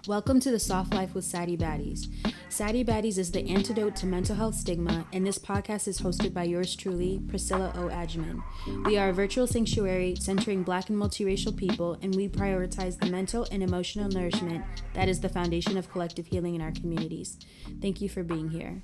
Welcome to the Soft Life with Sadie Baddies. Sadie Baddies is the antidote to mental health stigma, and this podcast is hosted by yours truly, Priscilla O. Adjaman. We are a virtual sanctuary centering Black and multiracial people, and we prioritize the mental and emotional nourishment that is the foundation of collective healing in our communities. Thank you for being here.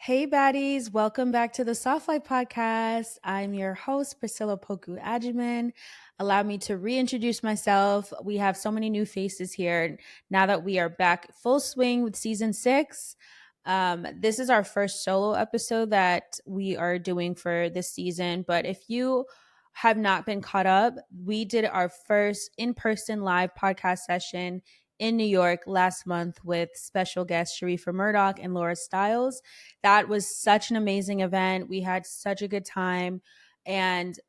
Hey, baddies, welcome back to the Soft Life podcast. I'm your host, Priscilla Poku Adjaman. Allow me to reintroduce myself. We have so many new faces here now that we are back full swing with season 6. This is our first solo episode that we are doing for this season. But if you have not been caught up, we did our first in-person live podcast session in New York last month with special guests Sharifa Murdoch and Laura Stiles. That was such an amazing event. We had such a good time. And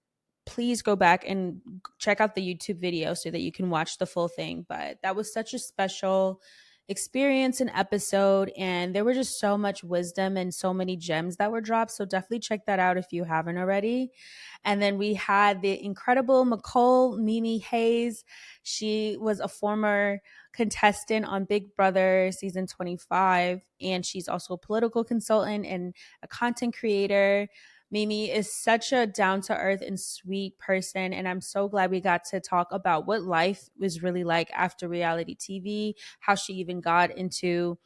please go back and check out the YouTube video so that you can watch the full thing. But that was such a special experience and episode. And there were just so much wisdom and so many gems that were dropped. So definitely check that out if you haven't already. And then we had the incredible Mimi Hayes. She was a former contestant on Big Brother season 25, and she's also a political consultant and a content creator. Mimi is such a down-to-earth and sweet person, and I'm so glad we got to talk about what life was really like after reality TV, how she even got into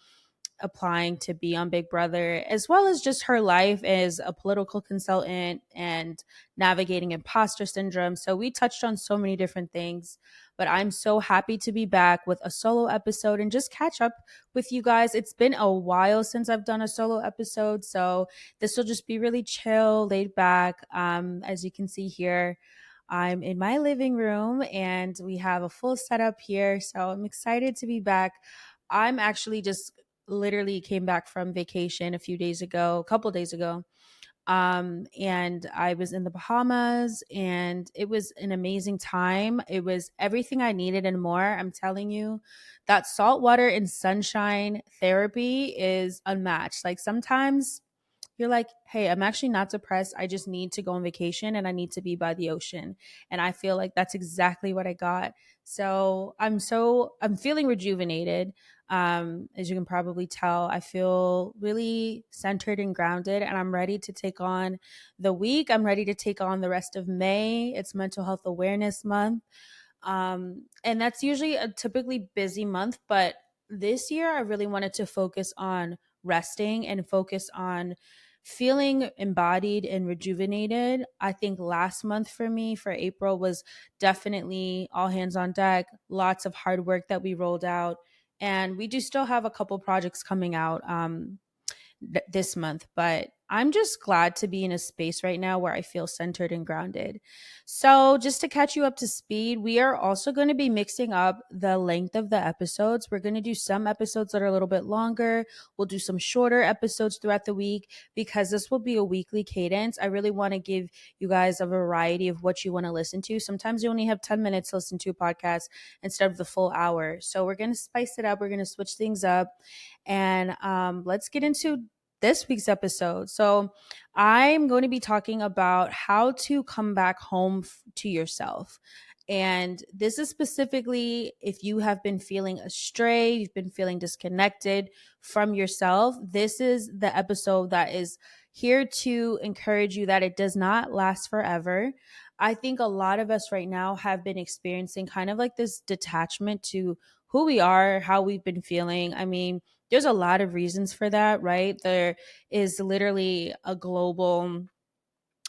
applying to be on Big Brother, as well as just her life as a political consultant and navigating imposter syndrome. So we touched on so many different things, but I'm so happy to be back with a solo episode and just catch up with you guys. It's been a while since I've done a solo episode, so this will just be really chill, laid back. As you can see here, I'm in my living room and we have a full setup here. So I'm excited to be back. I'm actually just literally came back from vacation a couple days ago. And I was in the Bahamas and it was an amazing time. It was everything I needed and more. I'm telling you, that saltwater and sunshine therapy is unmatched. Like sometimes you're like, hey, I'm actually not depressed. I just need to go on vacation and I need to be by the ocean. And I feel like that's exactly what I got. So I'm feeling rejuvenated. As you can probably tell, I feel really centered and grounded, and I'm ready to take on the week. I'm ready to take on the rest of May. It's Mental Health Awareness Month. And that's usually a typically busy month, but this year I really wanted to focus on resting and focus on feeling embodied and rejuvenated. I think last month for me, for April, was definitely all hands on deck, lots of hard work that we rolled out. And we do still have a couple projects coming out this month, but I'm just glad to be in a space right now where I feel centered and grounded. So, just to catch you up to speed, we are also going to be mixing up the length of the episodes. We're going to do some episodes that are a little bit longer. We'll do some shorter episodes throughout the week because this will be a weekly cadence. I really want to give you guys a variety of what you want to listen to. Sometimes you only have 10 minutes to listen to a podcast instead of the full hour. So, we're going to spice it up. We're going to switch things up. And let's get into this week's episode. So, I'm going to be talking about how to come back home to yourself. And this is specifically if you have been feeling astray, you've been feeling disconnected from yourself. This is the episode that is here to encourage you that it does not last forever. I think a lot of us right now have been experiencing kind of like this detachment to who we are, how we've been feeling. I mean, there's a lot of reasons for that, right? There is literally a global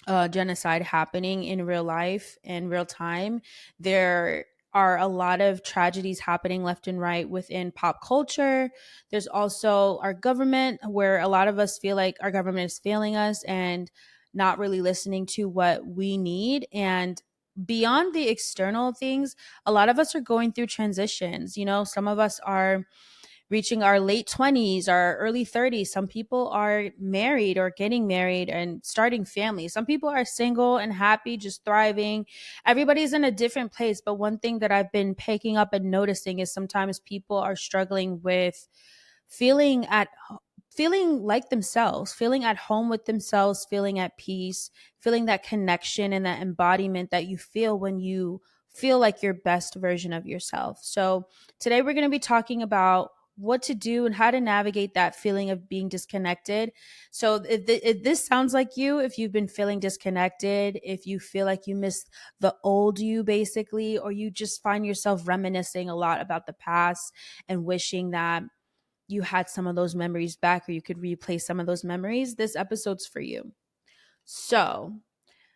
genocide happening in real life, in real time. There are a lot of tragedies happening left and right within pop culture. There's also our government, where a lot of us feel like our government is failing us and not really listening to what we need. And beyond the external things, a lot of us are going through transitions. You know, some of us are reaching our late 20s, our early 30s. Some people are married or getting married and starting families. Some people are single and happy, just thriving. Everybody's in a different place. But one thing that I've been picking up and noticing is sometimes people are struggling with feeling at feeling like themselves, feeling at home with themselves, feeling at peace, feeling that connection and that embodiment that you feel when you feel like your best version of yourself. So today we're going to be talking about what to do and how to navigate that feeling of being disconnected. So if this sounds like you, if you've been feeling disconnected, if you feel like you miss the old you basically, or you just find yourself reminiscing a lot about the past and wishing that you had some of those memories back or you could replay some of those memories, this episode's for you. So,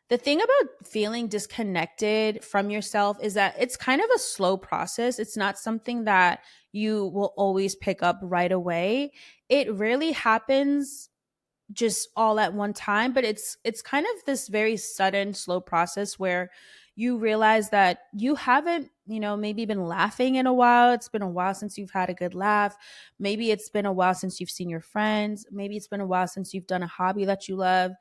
the thing about feeling disconnected from yourself is that it's kind of a slow process. It's not something that you will always pick up right away. It rarely happens just all at one time, but it's kind of this very sudden slow process where you realize that you haven't, maybe been laughing in a while. It's been a while since you've had a good laugh. Maybe it's been a while since you've seen your friends. Maybe it's been a while since you've done a hobby that you love.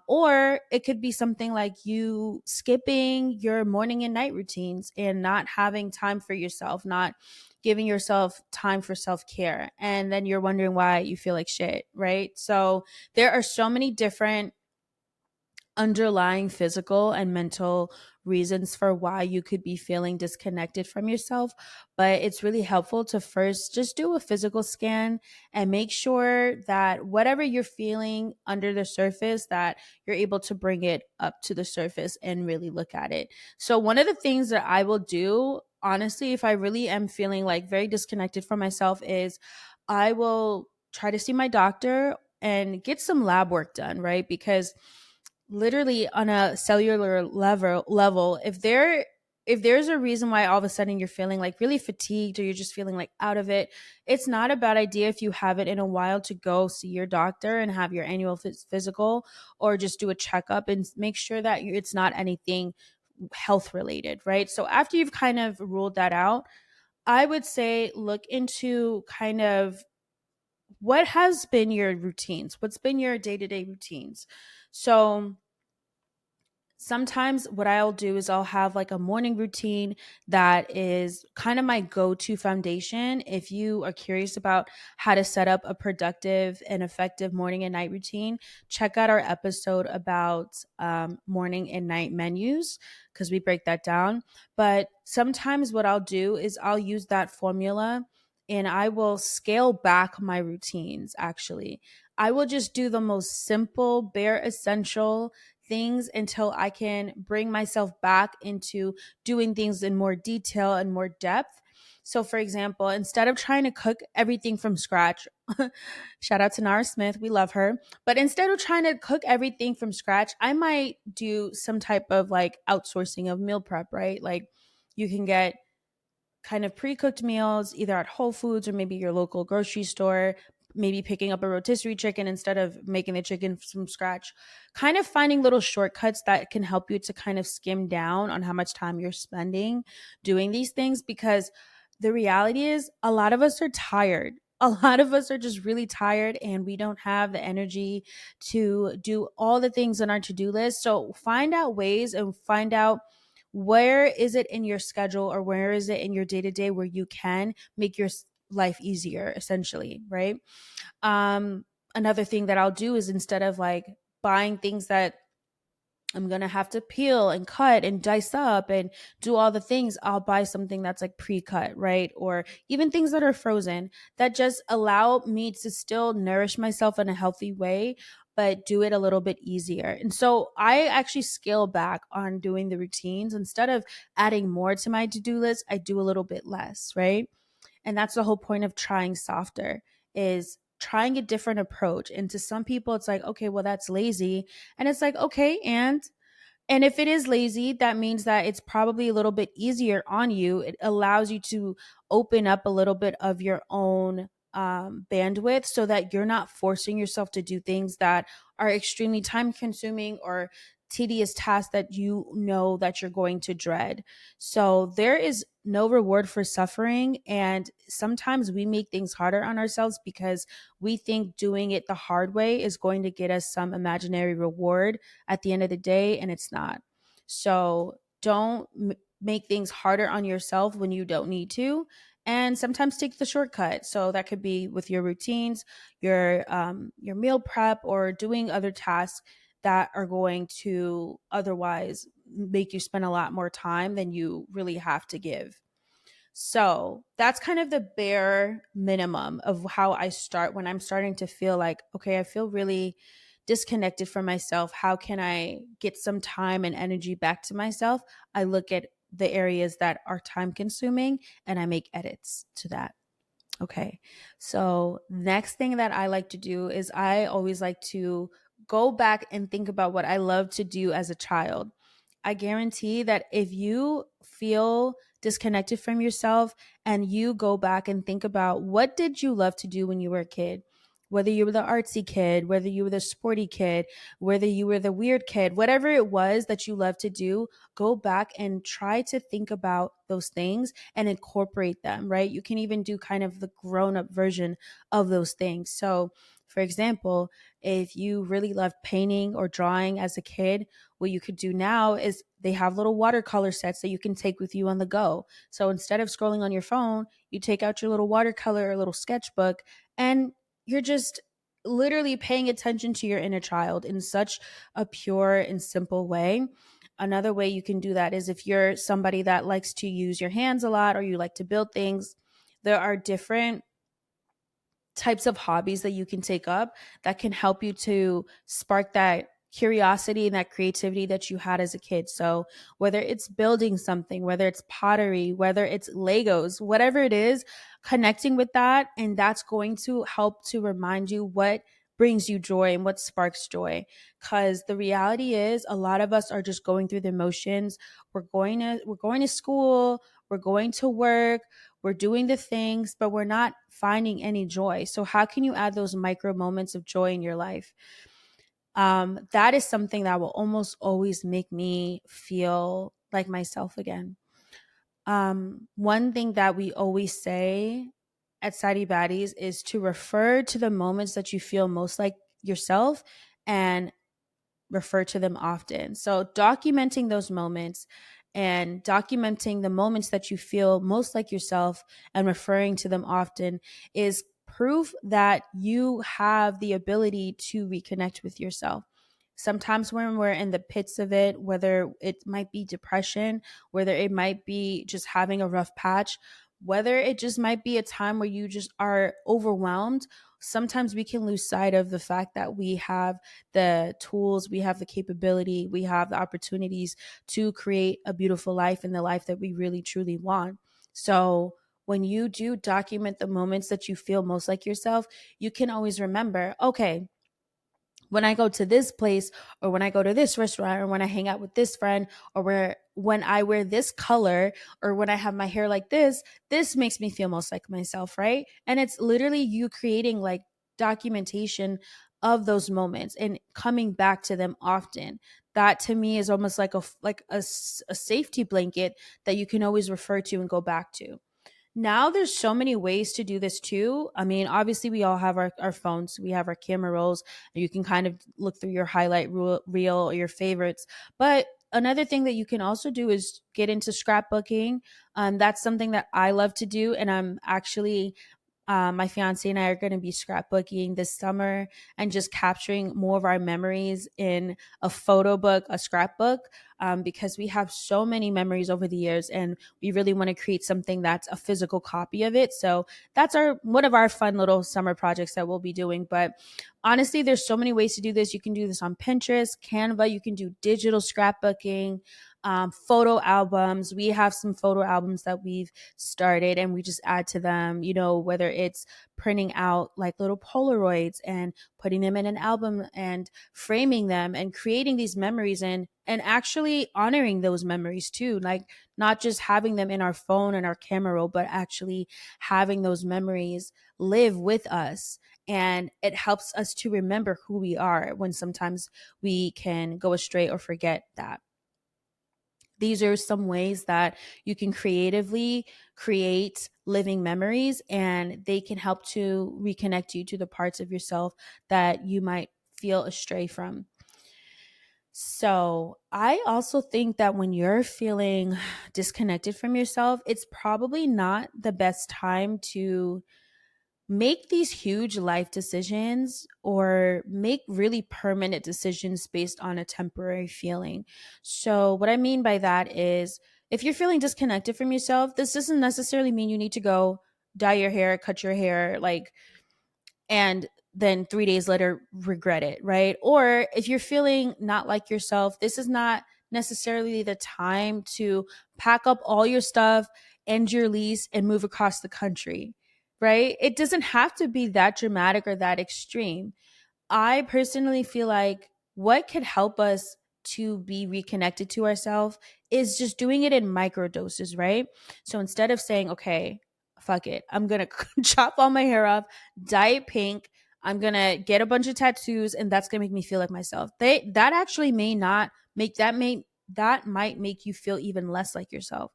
Or it could be something like you skipping your morning and night routines and not having time for yourself, not giving yourself time for self-care. And then you're wondering why you feel like shit, right? So there are so many different underlying physical and mental reasons for why you could be feeling disconnected from yourself. But it's really helpful to first just do a physical scan and make sure that whatever you're feeling under the surface, that you're able to bring it up to the surface and really look at it. So one of the things that I will do, honestly, if I really am feeling like very disconnected from myself, is I will try to see my doctor and get some lab work done, right? Because literally on a cellular level, if there's a reason why all of a sudden you're feeling like really fatigued or you're just feeling like out of it, it's not a bad idea if you haven't in a while to go see your doctor and have your annual physical, or just do a checkup and make sure that it's not anything health related, right? So after you've kind of ruled that out, I would say look into kind of what has been your routines, what's been your day-to-day routines. So sometimes what I'll do is I'll have like a morning routine that is kind of my go-to foundation. If you are curious about how to set up a productive and effective morning and night routine, check out our episode about morning and night menus, because we break that down. But sometimes what I'll do is I'll use that formula and I will scale back my routines. Actually, I will just do the most simple, bare essential things until I can bring myself back into doing things in more detail and more depth. So, for example, instead of trying to cook everything from scratch, shout out to Nara Smith, we love her. But instead of trying to cook everything from scratch, I might do some type of like outsourcing of meal prep, right? Like you can get kind of pre-cooked meals either at Whole Foods or maybe your local grocery store, maybe picking up a rotisserie chicken instead of making the chicken from scratch, kind of finding little shortcuts that can help you to kind of skim down on how much time you're spending doing these things. Because the reality is a lot of us are tired. A lot of us are just really tired and we don't have the energy to do all the things on our to-do list. So find out ways and find out where is it in your schedule or where is it in your day to day where you can make your life easier, essentially, right? Um, Another thing that I'll do is instead of like buying things that I'm gonna have to peel and cut and dice up and do all the things, I'll buy something that's like pre-cut, right? Or even things that are frozen that just allow me to still nourish myself in a healthy way, but do it a little bit easier. And so I actually scale back on doing the routines. Instead of adding more to my to-do list, I do a little bit less, right? And that's the whole point of trying softer, is trying a different approach. And to some people it's like, okay, well that's lazy. And it's like, okay, and if it is lazy, that means that it's probably a little bit easier on you. It allows you to open up a little bit of your own bandwidth so that you're not forcing yourself to do things that are extremely time consuming or tedious tasks that you know that you're going to dread. So there is no reward for suffering. And sometimes we make things harder on ourselves because we think doing it the hard way is going to get us some imaginary reward at the end of the day, and it's not. So don't make things harder on yourself when you don't need to, and sometimes take the shortcut. So that could be with your routines, your meal prep, or doing other tasks that are going to otherwise make you spend a lot more time than you really have to give. So that's kind of the bare minimum of how I start when I'm starting to feel like, okay, I feel really disconnected from myself. How can I get some time and energy back to myself? I look at the areas that are time consuming and I make edits to that. Okay. So, next thing that I like to do is I always like to go back and think about what I love to do as a child. I guarantee that if you feel disconnected from yourself and you go back and think about what did you love to do when you were a kid? Whether you were the artsy kid, whether you were the sporty kid, whether you were the weird kid, whatever it was that you love to do, go back and try to think about those things and incorporate them, right? You can even do kind of the grown up version of those things. So, for example, if you really loved painting or drawing as a kid, what you could do now is they have little watercolor sets that you can take with you on the go. So instead of scrolling on your phone, you take out your little watercolor or little sketchbook and you're just literally paying attention to your inner child in such a pure and simple way. Another way you can do that is if you're somebody that likes to use your hands a lot or you like to build things, there are different types of hobbies that you can take up that can help you to spark that curiosity and that creativity that you had as a kid. So, whether it's building something, whether it's pottery, whether it's Legos, whatever it is, connecting with that, and that's going to help to remind you what brings you joy and what sparks joy. Because the reality is a lot of us are just going through the motions. We're going to school, we're going to work, we're doing the things, but we're not finding any joy. So, how can you add those micro moments of joy in your life? That is something that will almost always make me feel like myself again. One thing that we always say at Sadie Baddies is to refer to the moments that you feel most like yourself and refer to them often. So, documenting those moments and documenting the moments that you feel most like yourself and referring to them often is proof that you have the ability to reconnect with yourself. Sometimes when we're in the pits of it, whether it might be depression, whether it might be just having a rough patch, whether it just might be a time where you just are overwhelmed, sometimes we can lose sight of the fact that we have the tools, we have the capability, we have the opportunities to create a beautiful life and the life that we really truly want. So, when you do document the moments that you feel most like yourself, you can always remember, okay, when I go to this place or when I go to this restaurant or when I hang out with this friend or when I wear this color or when I have my hair like this makes me feel most like myself, right? And it's literally you creating like documentation of those moments and coming back to them often. That to me is almost like a safety blanket that you can always refer to and go back to. Now there's so many ways to do this too. I mean, obviously we all have our phones, we have our camera rolls, and you can kind of look through your reel or your favorites. But another thing that you can also do is get into scrapbooking. That's something that I love to do, and I'm actually my fiance and I are going to be scrapbooking this summer and just capturing more of our memories in a photo book, a scrapbook, because we have so many memories over the years and we really want to create something that's a physical copy of it. So that's our one of our fun little summer projects that we'll be doing. But honestly, there's so many ways to do this. You can do this on Pinterest, Canva, you can do digital scrapbooking. Photo albums. We have some photo albums that we've started and we just add to them, whether it's printing out like little Polaroids and putting them in an album and framing them and creating these memories and actually honoring those memories too. Like not just having them in our phone and our camera roll, but actually having those memories live with us. And it helps us to remember who we are when sometimes we can go astray or forget that. These are some ways that you can creatively create living memories and they can help to reconnect you to the parts of yourself that you might feel astray from. So, I also think that when you're feeling disconnected from yourself, it's probably not the best time to make these huge life decisions or make really permanent decisions based on a temporary feeling. So, what I mean by that is if you're feeling disconnected from yourself, this doesn't necessarily mean you need to go dye your hair, cut your hair, like, and then 3 days later regret it, right? Or if you're feeling not like yourself, this is not necessarily the time to pack up all your stuff, end your lease, and move across the country, right? It doesn't have to be that dramatic or that extreme. I personally feel like what could help us to be reconnected to ourselves is just doing it in micro doses, right? So instead of saying, okay, fuck it, I'm going to chop all my hair off, dye it pink, I'm going to get a bunch of tattoos and that's going to make me feel like myself. That actually may not make that might make you feel even less like yourself.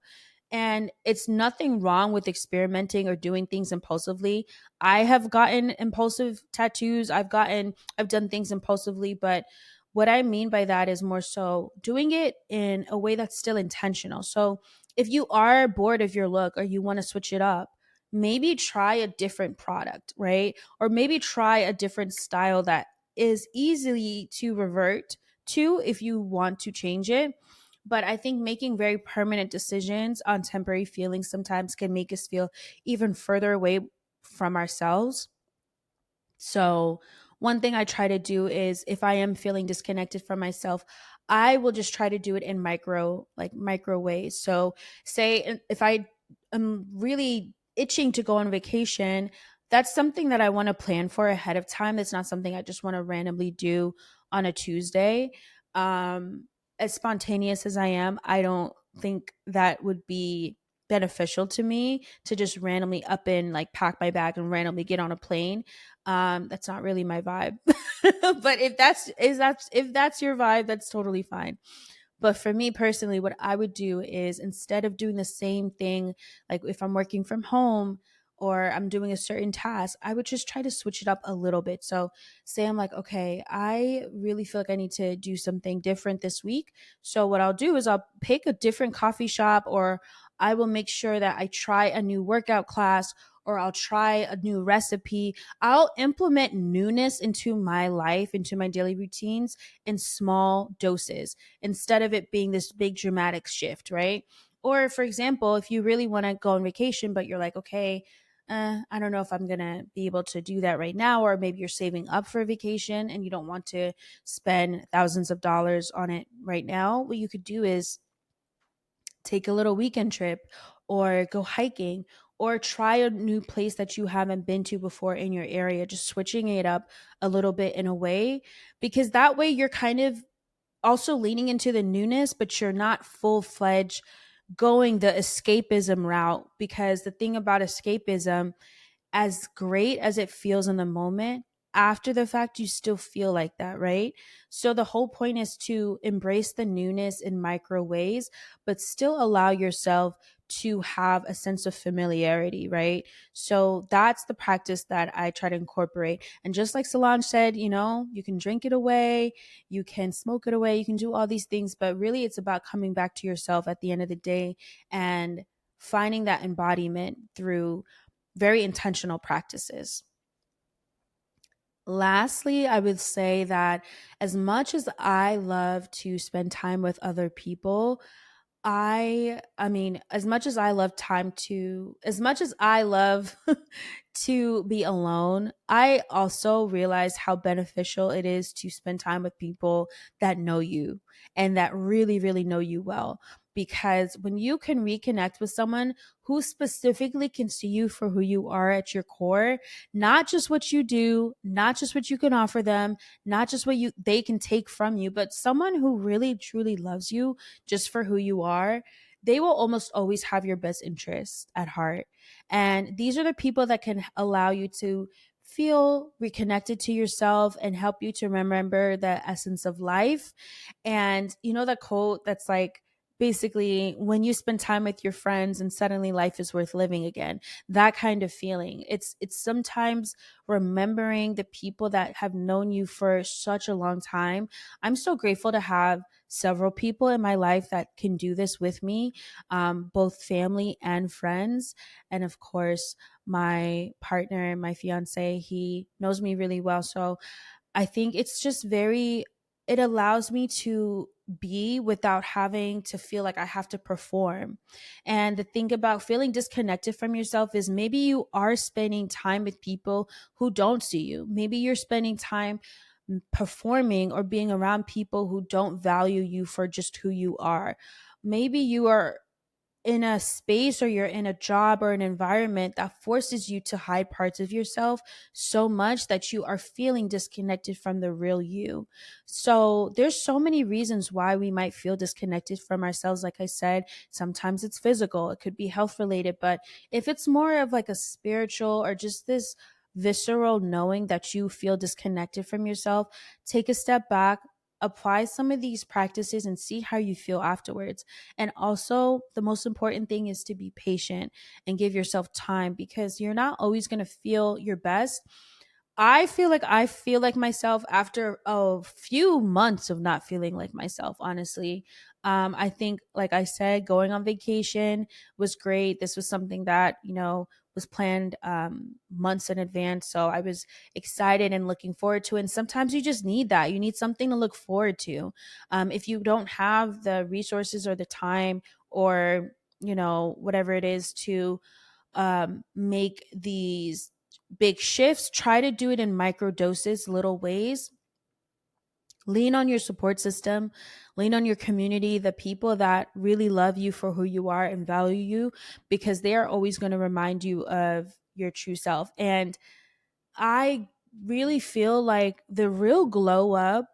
And it's nothing wrong with experimenting or doing things impulsively. I have gotten impulsive tattoos. I've done things impulsively, but what I mean by that is more so doing it in a way that's still intentional. So if you are bored of your look or you want to switch it up, maybe try a different product, right? Or maybe try a different style that is easily to revert to if you want to change it. But I think making very permanent decisions on temporary feelings sometimes can make us feel even further away from ourselves. So, one thing I try to do is if I am feeling disconnected from myself, I will just try to do it in micro ways. So, say if I am really itching to go on vacation, that's something that I want to plan for ahead of time. It's not something I just want to randomly do on a Tuesday. Um, as spontaneous as I am, I don't think that would be beneficial to me to just randomly up and like pack my bag and randomly get on a plane. That's not really my vibe. But if that's your vibe, that's totally fine. But for me personally, what I would do is instead of doing the same thing, like if I'm working from home or I'm doing a certain task, I would just try to switch it up a little bit. So, say I'm like, okay, I really feel like I need to do something different this week. So, what I'll do is I'll pick a different coffee shop, or I will make sure that I try a new workout class, or I'll try a new recipe. I'll implement newness into my life, into my daily routines in small doses instead of it being this big dramatic shift, right? Or, for example, if you really want to go on vacation, but you're like, okay, I don't know if I'm going to be able to do that right now, or maybe you're saving up for a vacation and you don't want to spend thousands of dollars on it right now, what you could do is take a little weekend trip or go hiking or try a new place that you haven't been to before in your area, just switching it up a little bit in a way, because that way you're kind of also leaning into the newness, but you're not full fledged going the escapism route. Because the thing about escapism, as great as it feels in the moment, after the fact, you still feel like that, right? So the whole point is to embrace the newness in micro ways, but still allow yourself to have a sense of familiarity, right? So that's the practice that I try to incorporate. And just like Solange said, you can drink it away, you can smoke it away, you can do all these things, but really it's about coming back to yourself at the end of the day and finding that embodiment through very intentional practices. Lastly, I would say that as much as I love to spend time with other people, I mean, as much as I love to be alone, I also realize how beneficial it is to spend time with people that know you and that really, really know you well. Because when you can reconnect with someone who specifically can see you for who you are at your core, not just what you do, not just what you can offer them, not just what they can take from you, but someone who really truly loves you just for who you are, they will almost always have your best interests at heart. And these are the people that can allow you to feel reconnected to yourself and help you to remember the essence of life. And you know the quote that's like, basically when you spend time with your friends and suddenly life is worth living again. That kind of feeling. It's sometimes remembering the people that have known you for such a long time. I'm so grateful to have several people in my life that can do this with me, both family and friends. And of course, my partner, my fiance, he knows me really well. So I think it's just it allows me to be without having to feel like I have to perform. And the thing about feeling disconnected from yourself is maybe you are spending time with people who don't see you. Maybe you're spending time performing or being around people who don't value you for just who you are. Maybe you are in a space or you're in a job or an environment that forces you to hide parts of yourself so much that you are feeling disconnected from the real you. So there's so many reasons why we might feel disconnected from ourselves. Like I said, sometimes it's physical, it could be health related, but if it's more of like a spiritual or just this visceral knowing that you feel disconnected from yourself, take a step back, apply some of these practices and see how you feel afterwards. And also, the most important thing is to be patient and give yourself time, because you're not always going to feel your best. I feel like myself after a few months of not feeling like myself, honestly. I think, like I said, going on vacation was great. This was something that, was planned months in advance. So I was excited and looking forward to it. And sometimes you just need that. You need something to look forward to. If you don't have the resources or the time or, whatever it is to make these big shifts, try to do it in micro doses, little ways. Lean on your support system, lean on your community, the people that really love you for who you are and value you, because they are always going to remind you of your true self. And I really feel like the real glow up,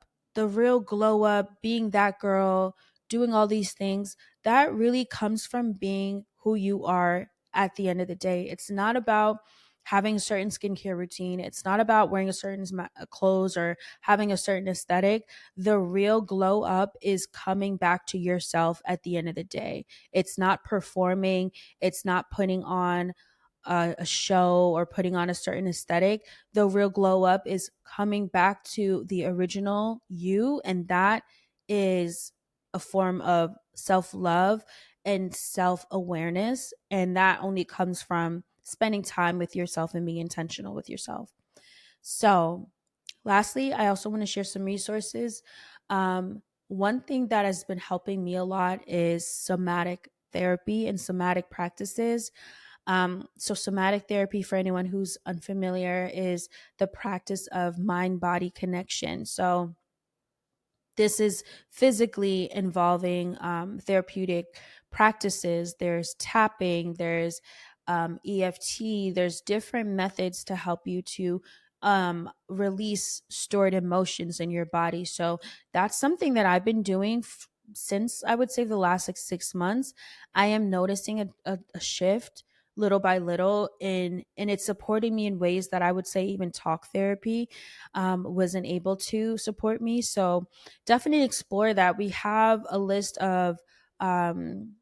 being that girl, doing all these things, that really comes from being who you are at the end of the day. It's not about having a certain skincare routine. It's not about wearing a certain clothes or having a certain aesthetic. The real glow up is coming back to yourself at the end of the day. It's not performing. It's not putting on a show or putting on a certain aesthetic. The real glow up is coming back to the original you, and that is a form of self-love and self-awareness, and that only comes from spending time with yourself and being intentional with yourself. So lastly, I also want to share some resources. One thing that has been helping me a lot is somatic therapy and somatic practices. So, somatic therapy, for anyone who's unfamiliar, is the practice of mind body connection. So, this is physically involving therapeutic practices. There's tapping, there's EFT, there's different methods to help you to release stored emotions in your body. So that's something that I've been doing since, I would say, the last like 6 months. I am noticing a shift little by little and it's supporting me in ways that I would say even talk therapy wasn't able to support me. So definitely explore that. We have a list of um,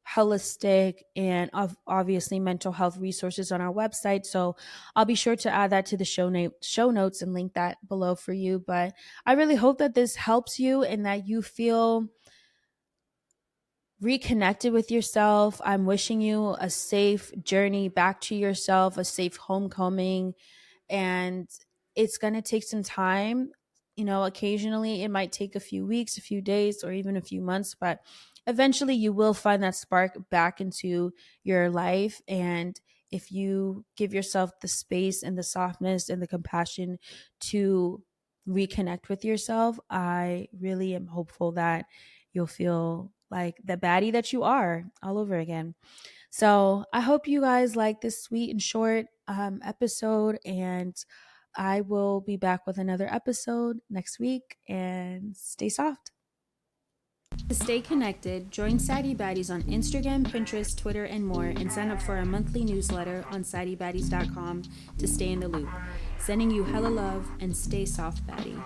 holistic and obviously mental health resources on our website. So I'll be sure to add that to the show notes and link that below for you. But I really hope that this helps you and that you feel reconnected with yourself. I'm wishing you a safe journey back to yourself, a safe homecoming, and it's going to take some time. Occasionally it might take a few weeks, a few days, or even a few months, but eventually you will find that spark back into your life. And if you give yourself the space and the softness and the compassion to reconnect with yourself, I really am hopeful that you'll feel like the baddie that you are all over again. So I hope you guys like this sweet and short episode, and I will be back with another episode next week. And stay soft. To stay connected, join Sadie Baddies on Instagram, Pinterest, Twitter, and more, and sign up for our monthly newsletter on SaddieBaddies.com to stay in the loop. Sending you hella love, and stay soft, baddie.